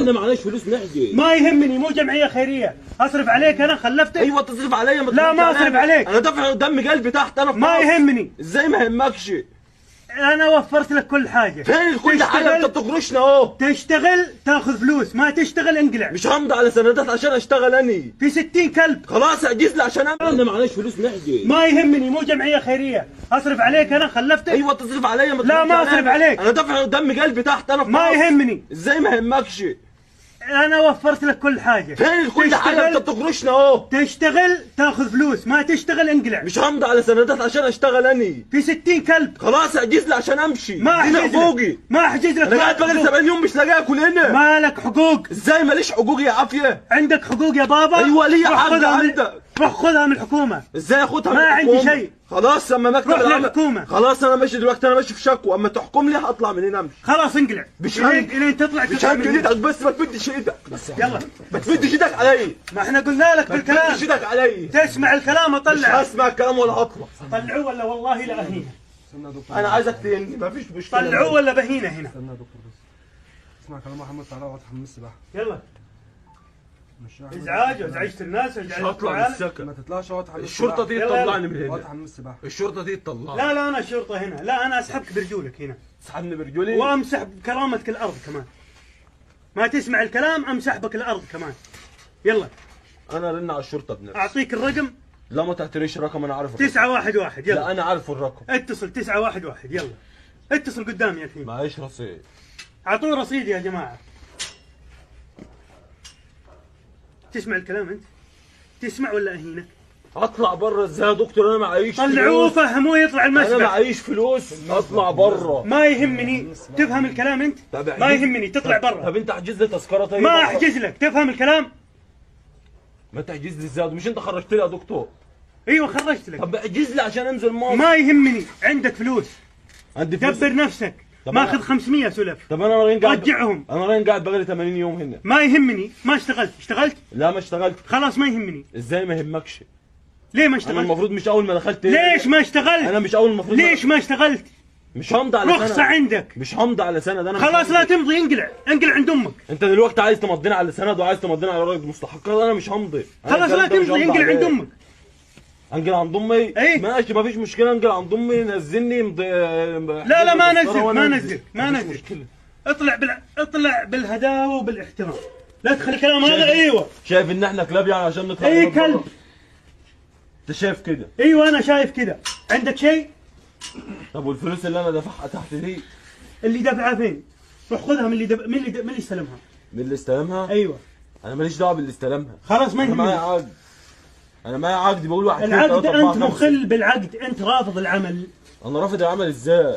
عندنا معناش فلوس نحجز. ما يهمني، مو جمعيه خيريه، اصرف عليك انا خلفتك؟ ايوه تصرف عليا. لا ما اصرف عليك، انا دافع دم قلبي تحت انا في ما مصر. يهمني. ازاي ما يهمكش؟ انا وفرت لك كل حاجه. فين كل حاجه؟ انت بتقرشنا اهو. تشتغل تاخذ فلوس، ما تشتغل انقلع. مش همضي على سندات عشان اشتغل اني. في 60 كلب. خلاص احجز لي عشان عندنا معناش فلوس نحجز. ما يهمني، مو جمعيه خيريه، اصرف عليك انا خلفتك؟ ايوه تصرف عليا. لا ما اصرف عليك، انا دافع دم قلبي تحت انا في ما مصر. يهمني. ازاي ما يهمكش؟ انا وفرت لك كل حاجه. فين كل حاجه؟ انت بتقرشنا اهو. تشتغل تاخذ فلوس، ما تشتغل انقلع. مش همضي على سندات عشان اشتغل اني. في 60 كلب. خلاص احجز لي عشان امشي. ما احجز لك، ما احجز لك. انا قاعد بقالي 70 يوم مش لاقي اكل هنا. ما لك حقوق. ازاي ماليش حقوق يا عافيه؟ عندك حقوق يا بابا. ايوه ليا حق عندك. روح خذها من الحكومه. ازاي اخدها من ما الحكومه؟ عندي شيء. خلاص اما مكتب روح العمل. للحكومه. خلاص انا ماشي دلوقتي، انا ماشي في شكوى، اما تحكم لي هطلع من هنا امشي. خلاص انقلع. مش الين تطلع. مش هنقل ايدك بس، ما تمدش ايدك. يلا ما تمدش ايدك علي. ما احنا قلنا لك بالكلام. ما تمدش ايدك علي. تسمع الكلام مش اطلع. هسمع الكلام ولا هطلع. طلعوه ولا والله لا اهينه. انا عايزك تهني، ما فيش مشكله. طلعوه ولا بهينه هنا. استنى يا دكتور بس اسمع كلام محمد، تعالى اقعد حمام السباحه. يلا. مش ازعاج وازعجت الناس. مش هطلع من السكن. ما تطلعش اقعد حمام الشرطه دي تطلعني من اقعد هنا. حمام السباحه. الشرطه دي تطلعني. لا لا انا الشرطه هنا، لا انا اسحبك برجولك هنا. تسحبني برجولي وامسح بكرامتك الارض كمان. ما تسمع الكلام امسح بك الارض كمان. يلا. انا رن على الشرطه بنفسي. اعطيك الرقم. لا ما تعتريش الرقم، انا عارف الرقم. 911. يلا. لا انا عارف الرقم. اتصل 911. يلا اتصل قدامي الحين. معيش رصيد. اعطوه رصيد يا جماعه. تسمع الكلام انت؟ تسمع ولا اهينك؟ اطلع بره ازاي يا دكتور؟ انا معيش طلعوه فلوس. فهموه يطلع انا المسبح. معيش فلوس. اطلع بره. ما يهمني. تفهم الكلام انت؟ ما يهمني تطلع برا. طب انت احجز لي تذكره طيب؟ ما احجز لك. تفهم الكلام؟ ما تحجز لي ازاي؟ مش انت خرجت لي يا دكتور؟ ايوه خرجت لك. طب احجز لي عشان انزل مصر. ما يهمني. عندك فلوس. عندي فلوس. دبر نفسك. طب ماخذ 500 سلف. طب انا راين قاعد. رجعهم. انا راين قاعد بقالي 80 يوم هنا. ما يهمني. ما اشتغلت. اشتغلت؟ لا ما اشتغلت. خلاص ما يهمني. ازاي ما يهمكش؟ ليه ما انا اشتغلت؟ المفروض مش اول ما دخلت هنا. ليش ما اشتغلت؟ انا مش اول المفروض. ليش ما اشتغلت؟ مش همضي على سند. رخصة عندك. مش همضي على سند انا. خلاص لا تمضي. انقلع. انقلع عند امك. انت دلوقتي عايز تمضينا على سند وعايز تمضينا على ورقه مستحقات، انا مش همضي. خلاص لا تمضي. انقلع عند امك. انقل عند امي؟ ايه ماشي ما فيش مشكله. انقل عند امي نزلني لا لا ما نزل. ما نزل. ما نزل. اطلع بالهداوه وبالاحترام. لا تخلي كلام هذا. ايوه شايف ان احنا كلاب يعني عشان نطلع؟ اي كلب. انت شايف كده؟ ايوه انا شايف كده. عندك شيء؟ طب والفلوس اللي انا دافعها تحت دي؟ اللي دفعها فين؟ روح خذها من اللي استلمها. من اللي استلمها؟ ايوه. انا ماليش دعوه باللي استلمها. خلاص ما انا معايا يهمني. عقد. انا معايا عقد بقول 1 2 العقد 3 4 انت 5. مخل بالعقد. انت رافض العمل. انا رافض العمل ازاي؟